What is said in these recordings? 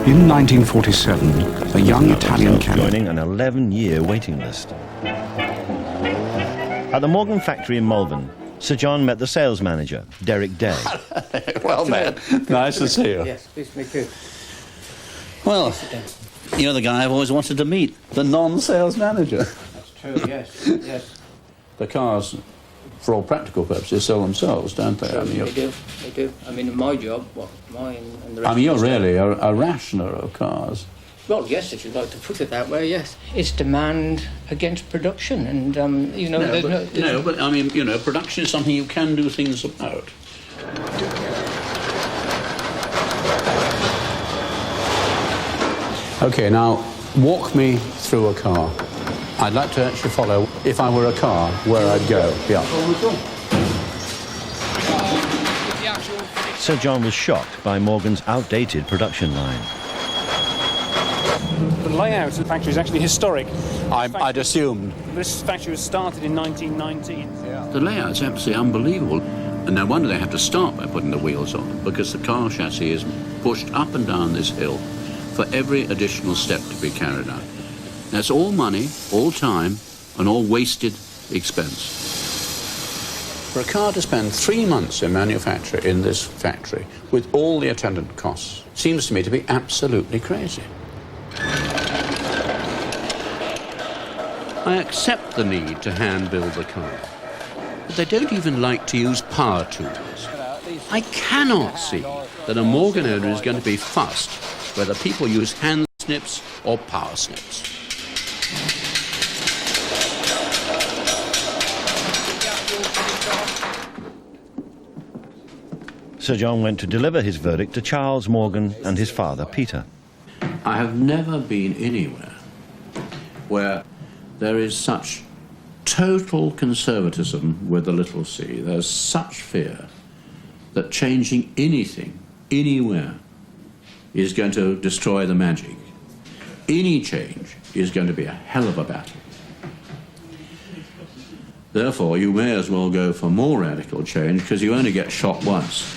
In 1947, a young Italian chemist joining an 11-year waiting list. At the Morgan factory in Malvern, Sir John met the sales manager, Derek Day. Well met. Nice to see you. Yes, pleased to meet you. Well, you're the guy I've always wanted to meet, the non-sales manager. That's true, yes, yes. The cars, for all practical purposes, sell themselves, don't they? I mean, They do. I mean, my job, mine and the rest I mean, you're of the really a rationer of cars. Well, yes, if you'd like to put it that way, yes. It's demand against production, and, you know... But I mean, you know, production is something you can do things about. OK, now, walk me through a car. I'd like to actually follow, if I were a car, where I'd go. Yeah. Sir John was shocked by Morgan's outdated production line. The layout of the factory is actually historic. I'd assumed. This factory was started in 1919. Yeah. The layout's absolutely unbelievable. And no wonder they have to start by putting the wheels on, because the car chassis is pushed up and down this hill for every additional step to be carried out. That's all money, all time, and all wasted expense. For a car to spend 3 months in manufacture in this factory with all the attendant costs seems to me to be absolutely crazy. I accept the need to hand-build the car, but they don't even like to use power tools. I cannot see that a Morgan owner is going to be fussed whether people use hand snips or power snips. Sir John went to deliver his verdict to Charles Morgan and his father, Peter. I have never been anywhere where there is such total conservatism with the little c. There's such fear that changing anything, anywhere, is going to destroy the magic. Any change is going to be a hell of a battle. Therefore, you may as well go for more radical change, because you only get shot once.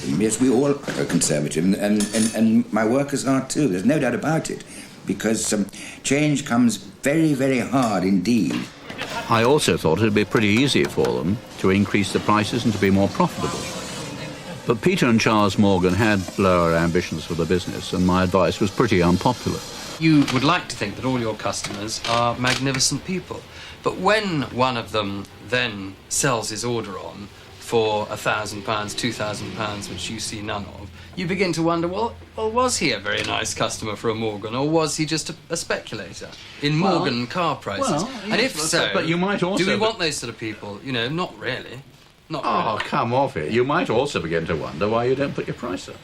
Yes, we all are conservative, and my workers are too. There's no doubt about it, because change comes very, very hard indeed. I also thought it would be pretty easy for them to increase the prices and to be more profitable. But Peter and Charles Morgan had lower ambitions for the business, and my advice was pretty unpopular. You would like to think that all your customers are magnificent people, but when one of them then sells his order on for £1,000, £2,000, which you see none of, you begin to wonder, well, was he a very nice customer for a Morgan, or was he just a speculator in Morgan car prices? Well, and if so, but you might also, do we want those sort of people? You know, not really. Not Oh, really. come off it. You might also begin to wonder why you don't put your price up.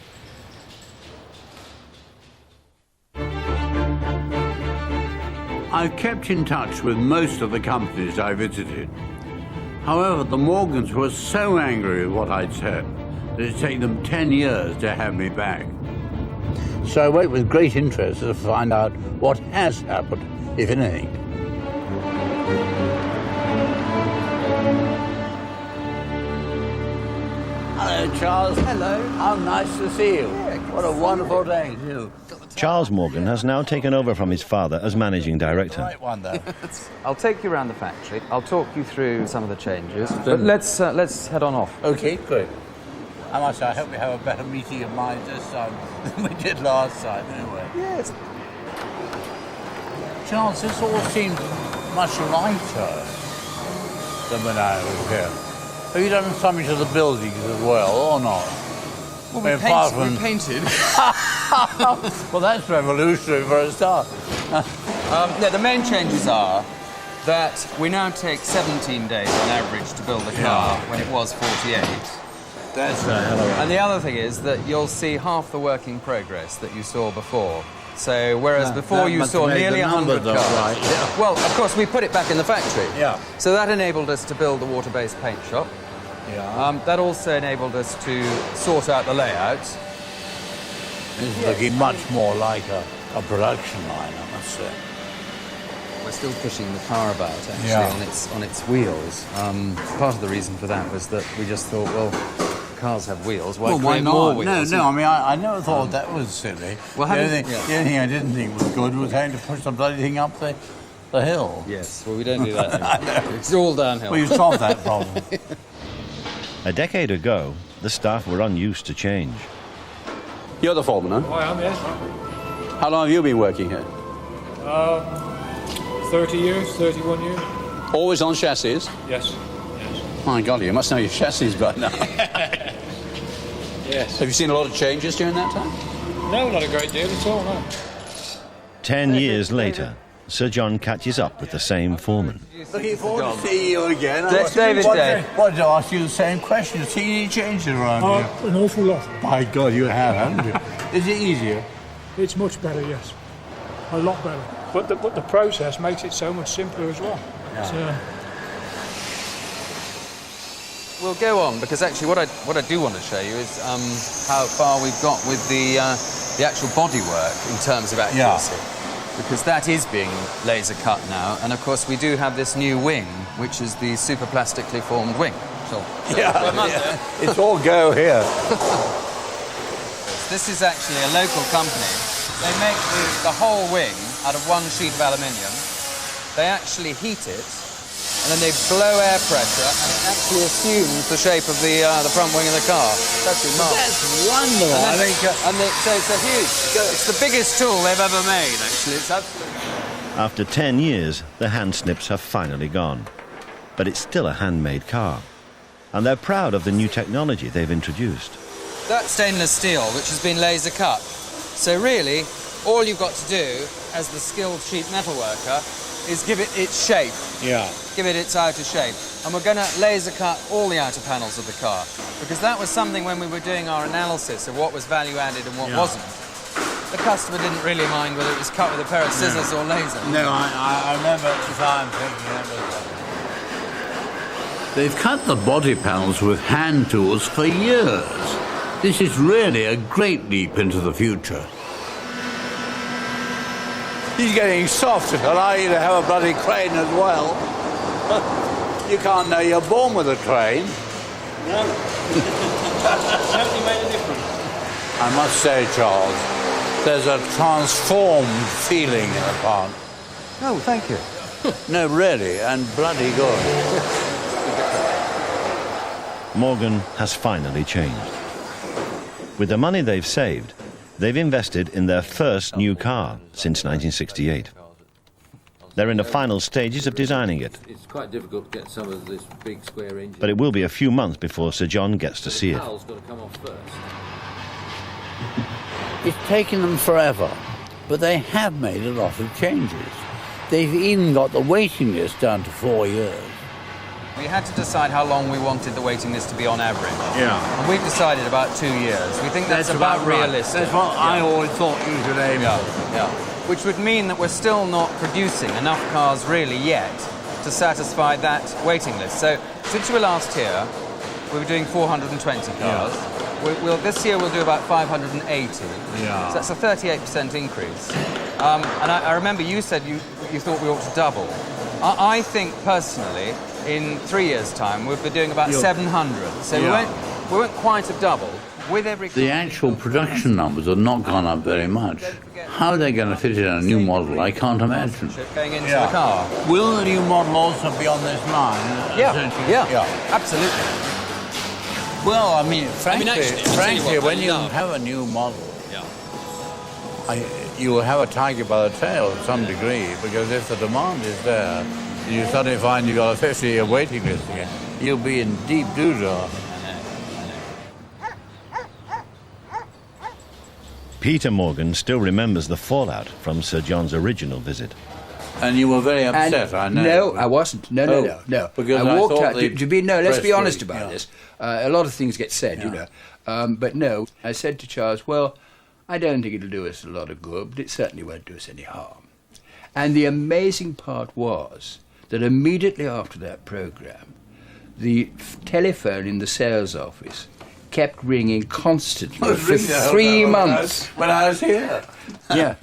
I've kept in touch with most of the companies I visited. However, the Morgans were so angry with what I'd said that it's taken them 10 years to have me back. So I wait with great interest to find out what has happened, if anything. Hello, Charles. Hello. How nice to see you. Yeah, what a wonderful day, too. Charles Morgan has now taken over from his father as managing director. Right one, though. I'll take you around the factory. I'll talk you through some of the changes. But let's head on off. OK, great. I must say, I hope we have a better meeting of minds this time than we did last time, anyway. Yes. Charles, this all seems much lighter than when I was here. Have you done something to the buildings as well, or not? Well, we painted. Well, that's revolutionary for a start. No, the main changes are that we now take 17 days on average to build a car when it was 48. That's a hell of a... And the other thing is that you'll see half the work in progress that you saw before. So, whereas before you saw nearly 100 cars... Right, yeah. Well, of course, we put it back in the factory. Yeah. So that enabled us to build the water-based paint shop. Yeah. That also enabled us to sort out the layout. This is looking much more like a production line, I must say. We're still pushing the car about, actually, Yeah. on its wheels. Part of the reason for that was that we just thought, well, cars have wheels, why Well, why create more not? wheels? No, I mean, I never thought that was silly. Well, the, only having- thing, the only thing I didn't think was good was having to push the bloody thing up the hill. Yes, well, we don't do that anymore. It's all downhill. Well, you solved that problem. A decade ago, the staff were unused to change. You're the foreman, huh? I am, yes. How long have you been working here? 30 years, 31 years. Always on chassis? Yes. My God, you must know your chassis by now. Yes. Have you seen a lot of changes during that time? No, not a great deal at all, no. 10 years later, Sir John catches up with the same foreman. Looking forward to seeing you again. David Day. Wanted to ask you the same question. See any changes around here? An awful lot. My God, you have, haven't you? Is it easier? It's much better, yes. A lot better. But the process makes it so much simpler as well. Yeah. We'll go on, because actually what I do want to show you is how far we've got with the actual bodywork in terms of accuracy. Because that is being laser cut now, and of course we do have this new wing, which is the superplastically formed wing. It's all go here. This is actually a local company. They make the whole wing out of one sheet of aluminium. They actually heat it, and then they blow air pressure, and it actually assumes the shape of the front wing of the car. That's remarkable. That's wonderful. So it's a huge. It's the biggest tool they've ever made. Actually, it's absolutely. After 10 years, the hand snips have finally gone. But it's still a handmade car. And they're proud of the new technology they've introduced. That's stainless steel, which has been laser cut. So really, all you've got to do, as the skilled sheet metal worker, is give it its shape. Yeah. Give it its outer shape. And we're going to laser cut all the outer panels of the car. Because that was something when we were doing our analysis of what was value added and what wasn't. The customer didn't really mind whether it was cut with a pair of scissors or laser. No, I remember at the time thinking that was... They've cut the body panels with hand tools for years. This is really a great leap into the future. He's getting soft. Allow you to have a bloody crane as well. You can't know you're born with a crane. No. Certainly made a difference. I must say, Charles, there's a transformed feeling in the plant. Oh, thank you. No, really, and bloody good. Morgan has finally changed. With the money they've saved, they've invested in their first new car since 1968. They're in the final stages of designing it. It's quite difficult to get some of this big square engine. But it will be a few months before Sir John gets to see it. The got to come off first. It's taken them forever, but they have made a lot of changes. They've even got the waiting list down to 4 years. We had to decide how long we wanted the waiting list to be on average. Yeah. And we've decided about 2 years. We think that's about right. realistic. That's what I always thought you should aim for. Yeah. Which would mean that we're still not producing enough cars really yet to satisfy that waiting list. So since we were last here, we were doing 420 cars. Yeah. This year we'll do about 580. Yeah. So that's a 38% increase. And I remember you said you thought we ought to double. I think personally, in 3 years' time, we'll be doing about 700. So we won't quite have doubled. With every The actual production numbers have not gone up very much. How they're going to fit in a new model, I can't imagine. Going into the car. Will the new model also be on this line? Yeah, absolutely. Well, I mean, frankly, actually, when you have a new model, you will have a tiger by the tail to some degree, because if the demand is there, you suddenly find you've got a 50-year waiting list again, you'll be in deep doo-dah. Peter Morgan still remembers the fallout from Sir John's original visit. And you were very upset, I know. No, I wasn't. No. Because I walked out. Let's be honest release, about this. A lot of things get said, you know. But no, I said to Charles, well, I don't think it'll do us a lot of good, but it certainly won't do us any harm. And the amazing part was that immediately after that programme, the telephone in the sales office kept ringing constantly for 3 months. When I was here. Yeah.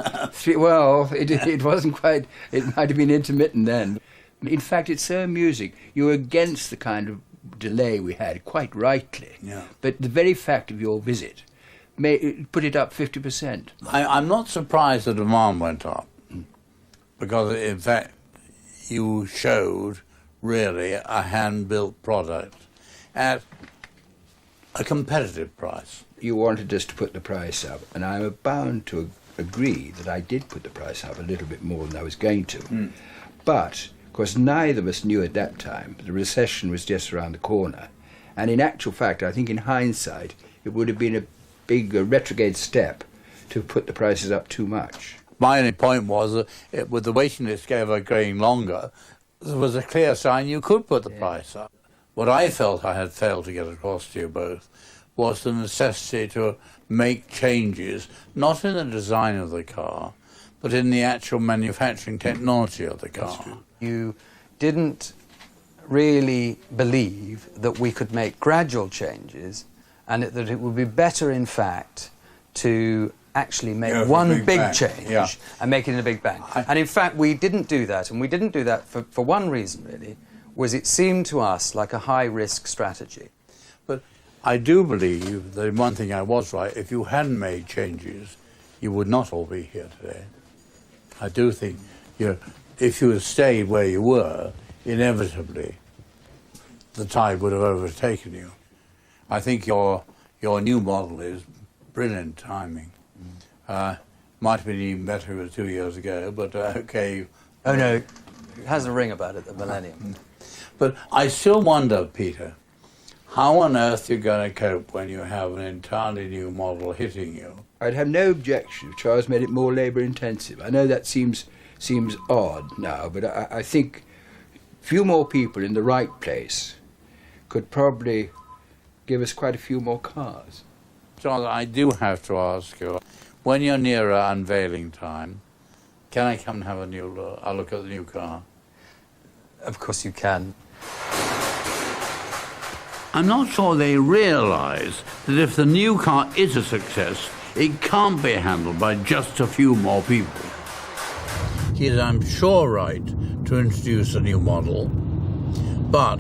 It wasn't quite, it might have been intermittent then. In fact, it's so amusing. You're against the kind of delay we had, quite rightly. Yeah. But the very fact of your visit put it up 50%. I'm not surprised the demand went up, because in fact you showed really a hand-built product at a competitive price. You wanted us to put the price up, and I'm bound to agree that I did put the price up a little bit more than I was going to. But, of course, neither of us knew at that time the recession was just around the corner. And in actual fact, I think in hindsight, it would have been a big retrograde step to put the prices up too much. My only point was that with the waiting list going longer, there was a clear sign you could put the price up. What I felt I had failed to get across to you both was the necessity to make changes, not in the design of the car, but in the actual manufacturing technology of the car. You didn't really believe that we could make gradual changes, and that it would be better, in fact, to actually make one big change and make it in a big bang. And in fact, we didn't do that, and we didn't do that for one reason, really, was it seemed to us like a high-risk strategy. But I do believe that one thing I was right, if you hadn't made changes, you would not all be here today. I do think, if you had stayed where you were, inevitably the tide would have overtaken you. I think your new model is brilliant timing. Might have been even better if it was 2 years ago, but okay. Oh no, it has a ring about it, the millennium. But I still wonder, Peter, how on earth you're going to cope when you have an entirely new model hitting you? I'd have no objection if Charles made it more labour-intensive. I know that seems odd now, but I think a few more people in the right place could probably give us quite a few more cars. Charles, I do have to ask you, when you're nearer unveiling time, can I come and have a look at the new car? Of course you can. I'm not sure they realise that if the new car is a success, it can't be handled by just a few more people. He is, I'm sure, right to introduce a new model, but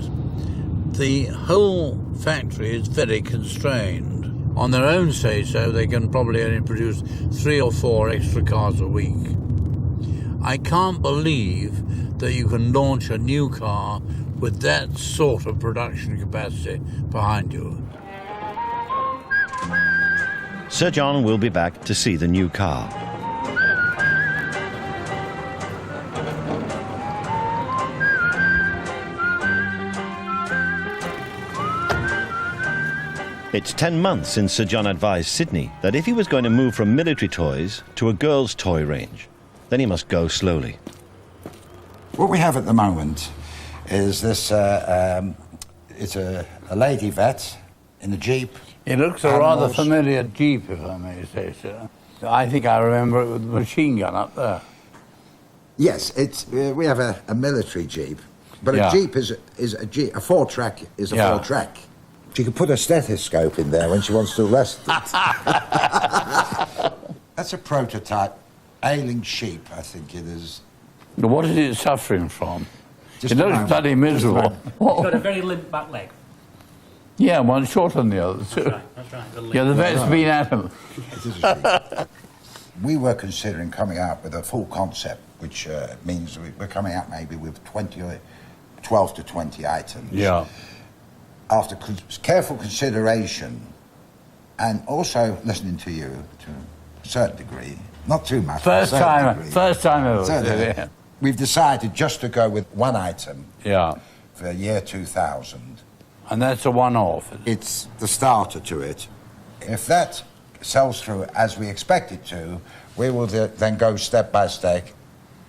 the whole factory is very constrained. On their own say-so, they can probably only produce 3 or 4 extra cars a week. I can't believe that you can launch a new car with that sort of production capacity behind you. Sir John will be back to see the new car. It's 10 months since Sir John advised Sidney that if he was going to move from military toys to a girls' toy range, then he must go slowly. What we have at the moment is this, it's a lady vet in a Jeep. It looks a rather familiar Jeep, if I may say so. I think I remember it with the machine gun up there. Yes, it's we have a military Jeep, but a Jeep is a Jeep. A 4-track is a 4-track. She could put a stethoscope in there when she wants to rest it. That's a prototype ailing sheep, I think it is. What is it suffering from? Just it looks bloody miserable. It's got a very limp back leg. Yeah, one short on the other too. That's right. Yeah, the vet's been at him. It is a sheep. We were considering coming out with a full concept, which means we're coming out maybe with 12 to 20 items. Yeah. After careful consideration, and also listening to you to a certain degree, not too much. First time ever. We've decided just to go with one item. Yeah. For the year 2000. And that's a one-off. It's the starter to it. If that sells through as we expect it to, we will then go step by step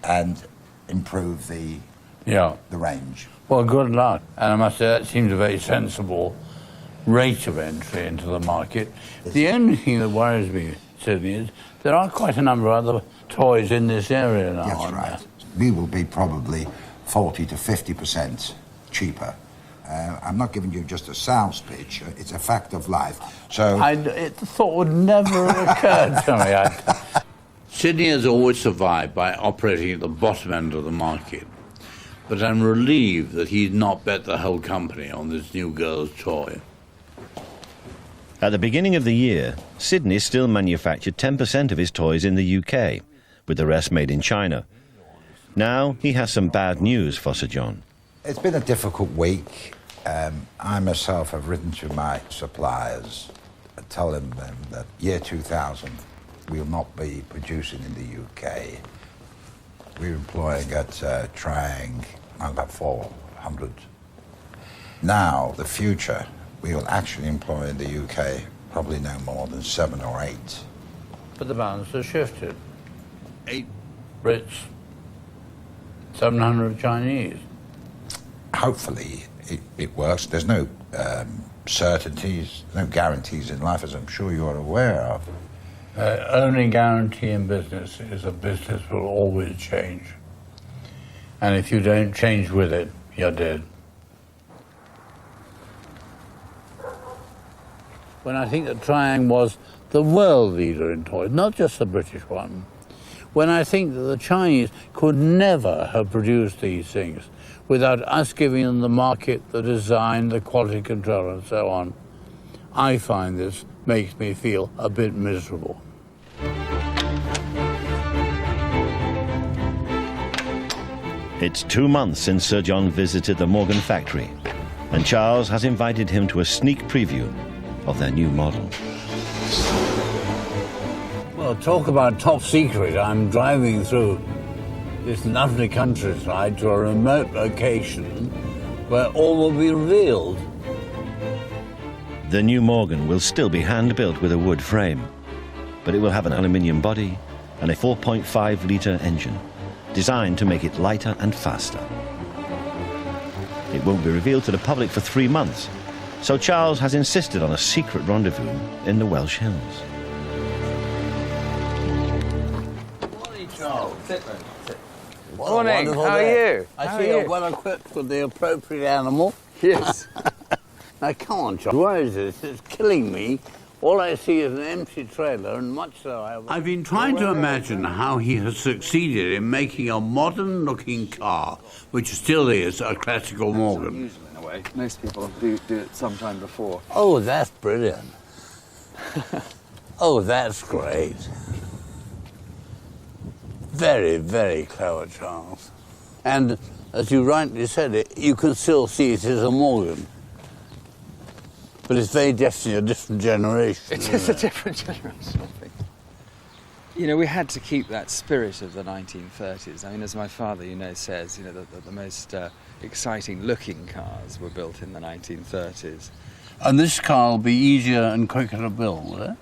and improve the range. Well, good luck. And I must say that seems a very sensible rate of entry into the market. The only thing that worries me, Sidney, is there are quite a number of other toys in this area now. That's right. We will be probably 40 to 50% cheaper. I'm not giving you just a sales pitch. It's a fact of life. So the thought would never have occurred to me. Sydney has always survived by operating at the bottom end of the market. but I'm relieved that he's not bet the whole company on this new girl's toy. At the beginning of the year, Sydney still manufactured 10% of his toys in the UK, with the rest made in China. Now he has some bad news for Sir John. It's been a difficult week. I myself have written to my suppliers and telling them that year 2000 we'll not be producing in the UK. We're employing at Triang about 400. Now, the future, we will actually employ in the UK probably no more than 7 or 8. But the balance has shifted. 8 Brits, 700 Chinese. Hopefully it works. There's no certainties, no guarantees in life, as I'm sure you're aware of. Only guarantee in business is a business will always change. And if you don't change with it, you're dead. When I think that Triang was the world leader in toys, not just the British one, when I think that the Chinese could never have produced these things without us giving them the market, the design, the quality control, and so on, I find this makes me feel a bit miserable. It's 2 months since Sir John visited the Morgan factory, and Charles has invited him to a sneak preview of their new model. Well, talk about top secret. I'm driving through this lovely countryside to a remote location where all will be revealed. The new Morgan will still be hand-built with a wood frame, but it will have an aluminium body and a 4.5-litre engine, designed to make it lighter and faster. It won't be revealed to the public for 3 months, so Charles has insisted on a secret rendezvous in the Welsh Hills. Morning, Charles. Sit. Morning, how are you? I see you're well equipped with the appropriate animal. Yes. Now, come on, Charles. Where is this? It's killing me. All I see is an empty trailer, and much so I've been trying to imagine how he has succeeded in making a modern-looking car, which still is a classical Morgan. Unusual in a way. Most people do it sometime before. Oh, that's brilliant. Oh, that's great. Very, very clever, Charles. And as you rightly said, you can still see it as a Morgan. But it's very definitely a different generation. It is a different generation, I think. You know, we had to keep that spirit of the 1930s. I mean, as my father, says, the most exciting-looking cars were built in the 1930s. And this car will be easier and quicker to build, will it?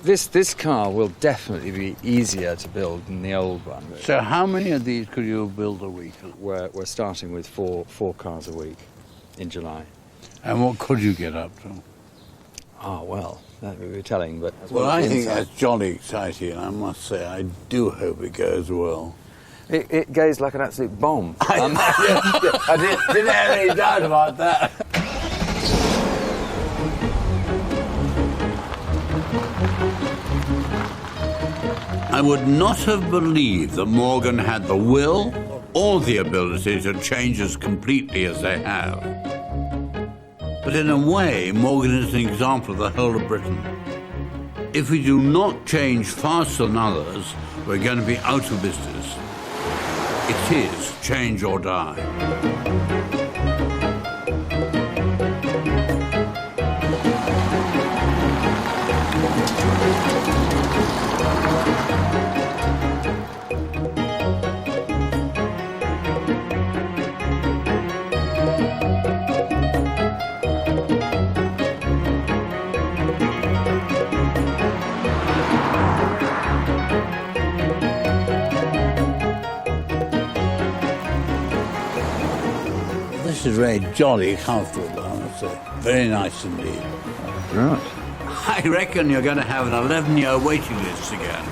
This car will definitely be easier to build than the old one. So how many of these could you build a week? We're starting with four cars a week in July. And what could you get up to? Oh, well, that would be telling, but... Well, I think that's jolly exciting, and I must say, I do hope it goes well. It goes like an absolute bomb. I didn't have any doubt about that. I would not have believed that Morgan had the will or the ability to change as completely as they have. But in a way, Morgan is an example of the whole of Britain. If we do not change faster than others, we're going to be out of business. It is change or die. This is very jolly comfortable, I must say. Very nice indeed. Right. I reckon you're going to have an 11-year waiting list again.